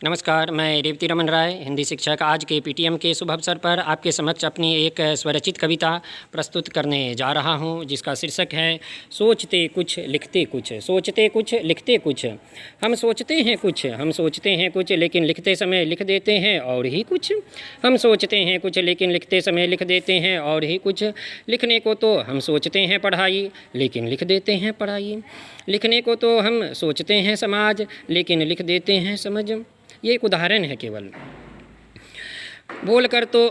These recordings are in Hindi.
नमस्कार, मैं रेवती रमन राय, हिंदी शिक्षक। आज के पीटीएम के शुभ अवसर पर आपके समक्ष अपनी एक स्वरचित कविता प्रस्तुत करने जा रहा हूं, जिसका शीर्षक है सोचते कुछ लिखते कुछ। सोचते कुछ लिखते कुछ। हम सोचते हैं कुछ लेकिन लिखते समय लिख देते हैं और ही कुछ। हम सोचते हैं कुछ लेकिन लिखते समय लिख देते हैं और ही कुछ। लिखने को तो हम सोचते हैं पढ़ाई, लेकिन लिख देते हैं पढ़ाई। लिखने को तो हम सोचते हैं समाज, लेकिन लिख देते हैं समझ। ये एक उदाहरण है केवल। बोल कर तो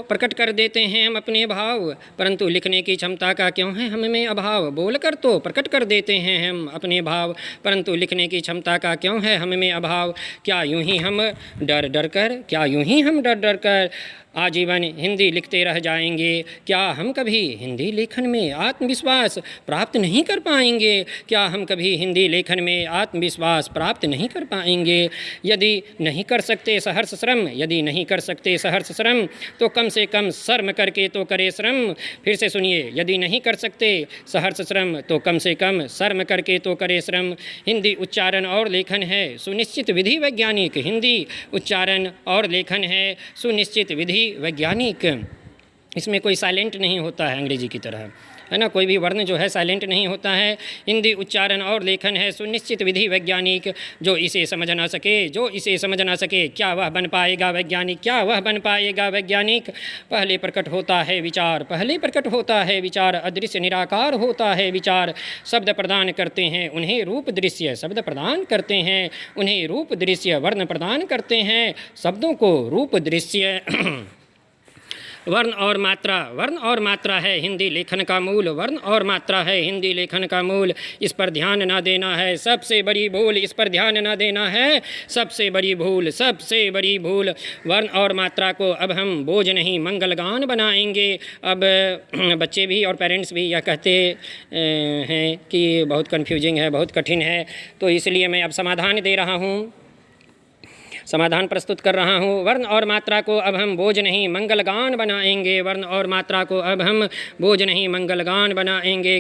प्रकट कर देते हैं हम अपने भाव, परंतु लिखने की क्षमता का क्यों है हम में अभाव। बोल कर तो प्रकट कर देते हैं हम अपने भाव, परंतु लिखने की क्षमता का क्यों है हम में अभाव। क्या यूं ही हम डर डर कर आजीवन हिंदी लिखते रह जाएंगे। क्या हम कभी हिंदी लेखन में आत्मविश्वास प्राप्त नहीं कर पाएंगे। क्या हम कभी हिंदी लेखन में आत्मविश्वास प्राप्त नहीं कर पाएंगे। यदि नहीं कर सकते सहर्ष श्रम, तो कम से कम शर्म करके तो करे श्रम। फिर से सुनिए, यदि नहीं कर सकते सहर्ष श्रम, तो कम से कम शर्म करके तो करे श्रम। हिंदी उच्चारण और लेखन है सुनिश्चित विधि वैज्ञानिक। हिंदी उच्चारण और लेखन है सुनिश्चित विधि वैज्ञानिक। इसमें कोई साइलेंट नहीं होता है अंग्रेजी की तरह, है ना। कोई भी वर्ण जो है साइलेंट नहीं होता है। हिंदी उच्चारण और लेखन है सुनिश्चित विधि वैज्ञानिक। जो इसे समझ ना सके क्या वह बन पाएगा वैज्ञानिक। पहले प्रकट होता है विचार अदृश्य निराकार होता है विचार। शब्द प्रदान करते हैं उन्हें रूप दृश्य वर्ण प्रदान करते हैं शब्दों को रूप दृश्य। वर्ण और मात्रा है हिंदी लेखन का मूल। इस पर ध्यान ना देना है सबसे बड़ी भूल। वर्ण और मात्रा को अब हम बोझ नहीं मंगलगान बनाएंगे। अब बच्चे भी और पेरेंट्स भी यह कहते हैं कि बहुत कन्फ्यूजिंग है, बहुत कठिन है, तो इसलिए मैं अब समाधान प्रस्तुत कर रहा हूँ। वर्ण और मात्रा को अब हम बोझ नहीं मंगलगान बनाएंगे।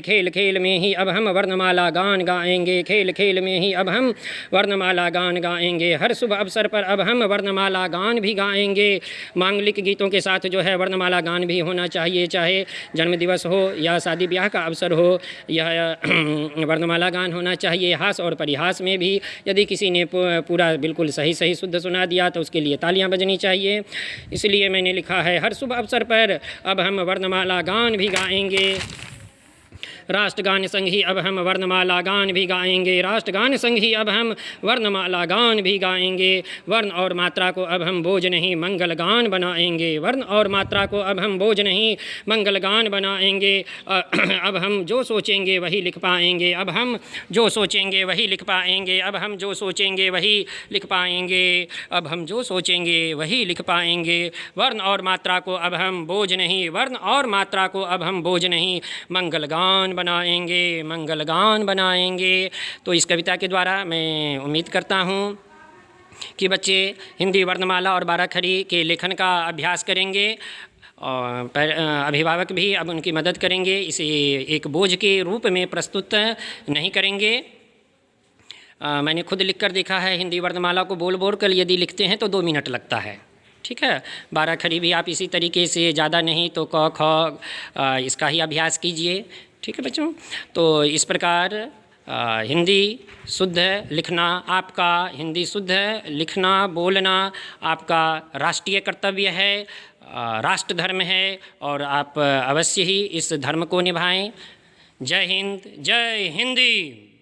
खेल खेल में ही अब हम वर्णमाला गान गाएंगे। हर शुभ अवसर पर अब हम वर्णमाला गान भी गाएंगे। मांगलिक गीतों के साथ जो है वर्णमाला गान भी होना चाहिए, चाहे जन्मदिवस हो या शादी ब्याह का अवसर हो, यह वर्णमाला गान होना चाहिए। हास और परिहास में भी यदि किसी ने पूरा बिल्कुल सही शुद्ध सुना दिया तो उसके लिए तालियां बजनी चाहिए। इसलिए मैंने लिखा है हर शुभ अवसर पर अब हम वर्णमाला गान भी गाएंगे। राष्ट्रगान संग ही अब हम वर्णमाला गान भी गाएंगे। वर्ण और मात्रा को अब हम बोझ नहीं मंगल गान बनाएंगे। अब हम जो सोचेंगे वही लिख पाएंगे। वर्ण और मात्रा को अब हम बोझ नहीं मंगल गान बनाएंगे। तो इस कविता के द्वारा मैं उम्मीद करता हूँ कि बच्चे हिंदी वर्णमाला और बाराखड़ी के लेखन का अभ्यास करेंगे और अभिभावक भी अब उनकी मदद करेंगे। इसे एक बोझ के रूप में प्रस्तुत नहीं करेंगे। मैंने खुद लिखकर देखा है, हिंदी वर्णमाला को बोल कर यदि लिखते हैं तो 2 मिनट लगता है। ठीक है, बाराखड़ी भी आप इसी तरीके से, ज़्यादा नहीं तो क ख इसका ही अभ्यास कीजिए। ठीक है बच्चों, तो इस प्रकार हिंदी शुद्ध लिखना बोलना आपका राष्ट्रीय कर्तव्य है, राष्ट्र धर्म है, और आप अवश्य ही इस धर्म को निभाएं। जय हिंद, जय हिंदी।